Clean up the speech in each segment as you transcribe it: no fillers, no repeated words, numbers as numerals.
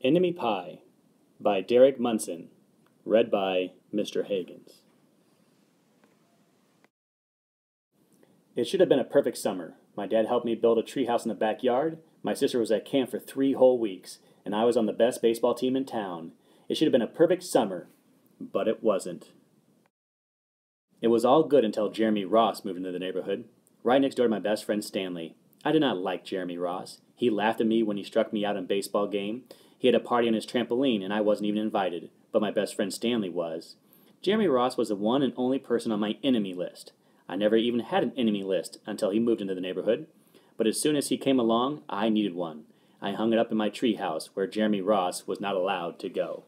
Enemy Pie by Derek Munson. Read by Mr. Higgins. It should have been a perfect summer. My dad helped me build a treehouse in the backyard. My sister was at camp for 3 whole weeks, and I was on the best baseball team in town. It should have been a perfect summer, but it wasn't. It was all good until Jeremy Ross moved into the neighborhood, right next door to my best friend Stanley. I did not like Jeremy Ross. He laughed at me when he struck me out in a baseball game. He had a party on his trampoline, and I wasn't even invited, but my best friend Stanley was. Jeremy Ross was the one and only person on my enemy list. I never even had an enemy list until he moved into the neighborhood. But as soon as he came along, I needed one. I hung it up in my treehouse, where Jeremy Ross was not allowed to go.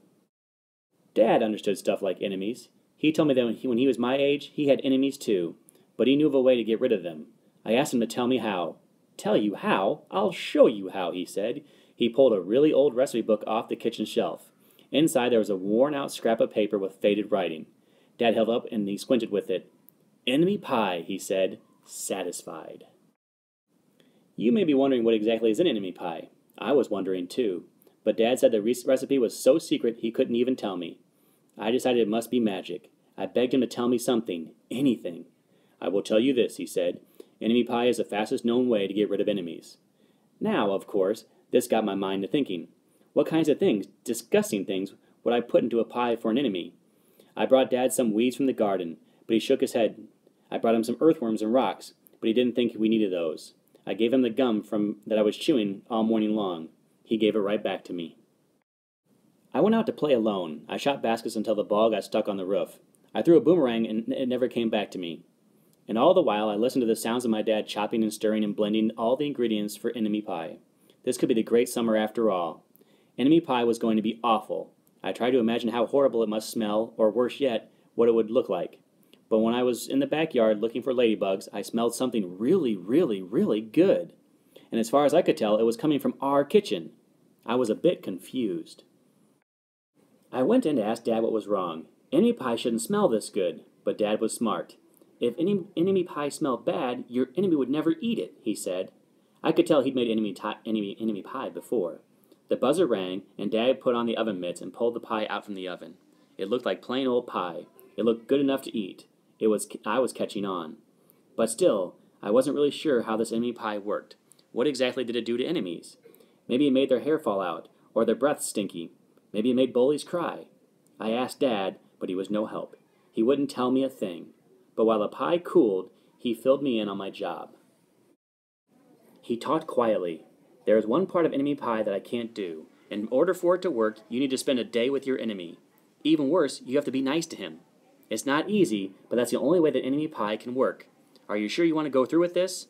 Dad understood stuff like enemies. He told me that when he was my age, he had enemies too, but he knew of a way to get rid of them. I asked him to tell me how. "Tell you how? I'll show you how," he said. He pulled a really old recipe book off the kitchen shelf. Inside there was a worn-out scrap of paper with faded writing. Dad held up and he squinted with it. "Enemy pie," he said, satisfied. You may be wondering what exactly is an enemy pie. I was wondering too, but Dad said the recipe was so secret he couldn't even tell me. I decided it must be magic. I begged him to tell me something, anything. "I will tell you this," he said. "Enemy pie is the fastest known way to get rid of enemies." Now, of course, this got my mind to thinking. What kinds of things, disgusting things, would I put into a pie for an enemy? I brought Dad some weeds from the garden, but he shook his head. I brought him some earthworms and rocks, but he didn't think we needed those. I gave him the gum that I was chewing all morning long. He gave it right back to me. I went out to play alone. I shot baskets until the ball got stuck on the roof. I threw a boomerang and it never came back to me. And all the while I listened to the sounds of my dad chopping and stirring and blending all the ingredients for enemy pie. This could be the great summer after all. Enemy pie was going to be awful. I tried to imagine how horrible it must smell, or worse yet, what it would look like. But when I was in the backyard looking for ladybugs, I smelled something really, really, really good. And as far as I could tell, it was coming from our kitchen. I was a bit confused. I went in to ask Dad what was wrong. Enemy pie shouldn't smell this good, but Dad was smart. "If enemy pie smelled bad, your enemy would never eat it," he said. I could tell he'd made enemy pie before. The buzzer rang, and Dad put on the oven mitts and pulled the pie out from the oven. It looked like plain old pie. It looked good enough to eat. I was catching on. But still, I wasn't really sure how this enemy pie worked. What exactly did it do to enemies? Maybe it made their hair fall out, or their breath stinky. Maybe it made bullies cry. I asked Dad, but he was no help. He wouldn't tell me a thing. But while the pie cooled, he filled me in on my job. He talked quietly. "There is one part of enemy pie that I can't do. In order for it to work, you need to spend a day with your enemy. Even worse, you have to be nice to him. It's not easy, but that's the only way that enemy pie can work. Are you sure you want to go through with this?"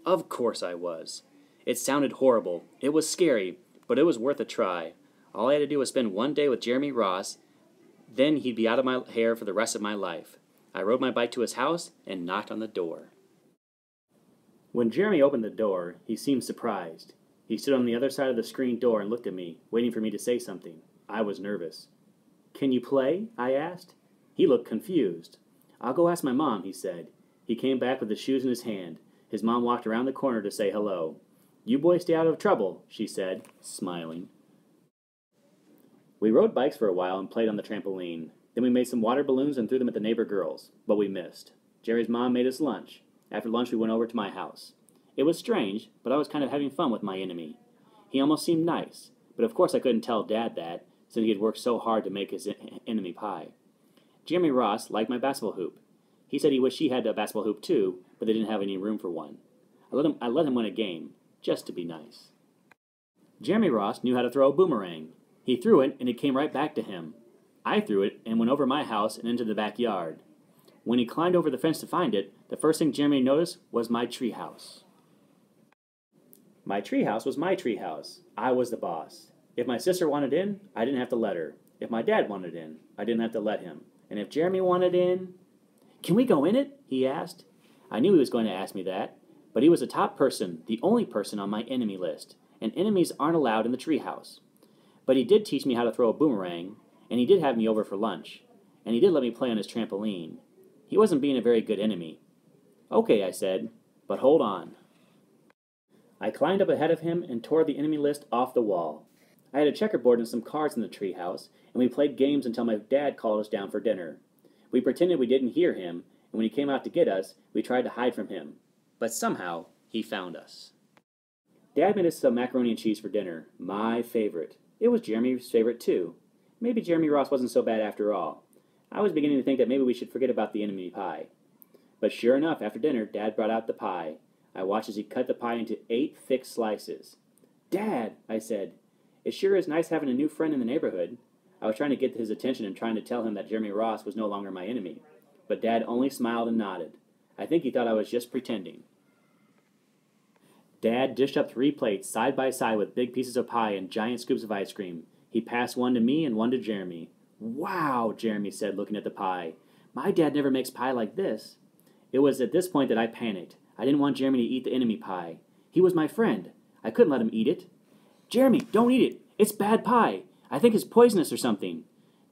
Of course I was. It sounded horrible. It was scary, but it was worth a try. All I had to do was spend one day with Jeremy Ross. Then he'd be out of my hair for the rest of my life. I rode my bike to his house and knocked on the door. When Jeremy opened the door, he seemed surprised. He stood on the other side of the screen door and looked at me, waiting for me to say something. I was nervous. "Can you play?" I asked. He looked confused. "I'll go ask my mom," he said. He came back with the shoes in his hand. His mom walked around the corner to say hello. "You boys stay out of trouble," she said, smiling. We rode bikes for a while and played on the trampoline. Then we made some water balloons and threw them at the neighbor girls, but we missed. Jerry's mom made us lunch. After lunch, we went over to my house. It was strange, but I was kind of having fun with my enemy. He almost seemed nice, but of course I couldn't tell Dad that, since he had worked so hard to make his enemy pie. Jeremy Ross liked my basketball hoop. He said he wished he had a basketball hoop too, but they didn't have any room for one. I let him win a game, just to be nice. Jeremy Ross knew how to throw a boomerang. He threw it, and it came right back to him. I threw it and went over my house and into the backyard. When he climbed over the fence to find it, the first thing Jeremy noticed was my treehouse. My treehouse was my treehouse. I was the boss. If my sister wanted in, I didn't have to let her. If my dad wanted in, I didn't have to let him. And if Jeremy wanted in... "Can we go in it?" he asked. I knew he was going to ask me that, but he was the top person, the only person on my enemy list, and enemies aren't allowed in the treehouse. But he did teach me how to throw a boomerang, and he did have me over for lunch, and he did let me play on his trampoline. He wasn't being a very good enemy. "Okay," I said, "but hold on." I climbed up ahead of him and tore the enemy list off the wall. I had a checkerboard and some cards in the treehouse, and we played games until my dad called us down for dinner. We pretended we didn't hear him, and when he came out to get us, we tried to hide from him. But somehow, he found us. Dad made us some macaroni and cheese for dinner, my favorite. It was Jeremy's favorite too. Maybe Jeremy Ross wasn't so bad after all. I was beginning to think that maybe we should forget about the enemy pie. But sure enough, after dinner, Dad brought out the pie. I watched as he cut the pie into 8 thick slices. "Dad," I said, "it sure is nice having a new friend in the neighborhood." I was trying to get his attention and trying to tell him that Jeremy Ross was no longer my enemy. But Dad only smiled and nodded. I think he thought I was just pretending. Dad dished up 3 plates side by side with big pieces of pie and giant scoops of ice cream. He passed one to me and one to Jeremy. "Wow," Jeremy said, looking at the pie. "My dad never makes pie like this." It was at this point that I panicked. I didn't want Jeremy to eat the enemy pie. He was my friend. I couldn't let him eat it. "Jeremy, don't eat it. It's bad pie. I think it's poisonous or something."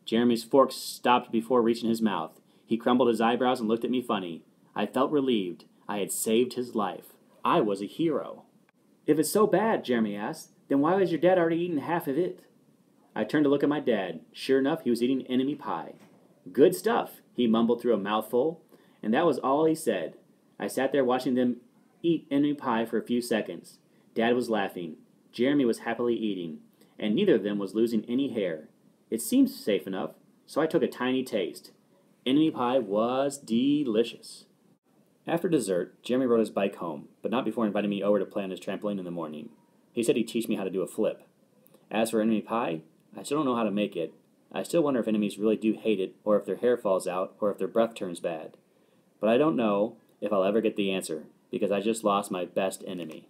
Jeremy's fork stopped before reaching his mouth. He crumbled his eyebrows and looked at me funny. I felt relieved. I had saved his life. I was a hero. "If it's so bad," Jeremy asked, "then why was your dad already eaten half of it?" I turned to look at my dad. Sure enough, he was eating enemy pie. "Good stuff," he mumbled through a mouthful, and that was all he said. I sat there watching them eat enemy pie for a few seconds. Dad was laughing. Jeremy was happily eating, and neither of them was losing any hair. It seemed safe enough, so I took a tiny taste. Enemy pie was delicious. After dessert, Jeremy rode his bike home, but not before inviting me over to play on his trampoline in the morning. He said he'd teach me how to do a flip. As for enemy pie, I still don't know how to make it. I still wonder if enemies really do hate it, or if their hair falls out, or if their breath turns bad. But I don't know if I'll ever get the answer, because I just lost my best enemy.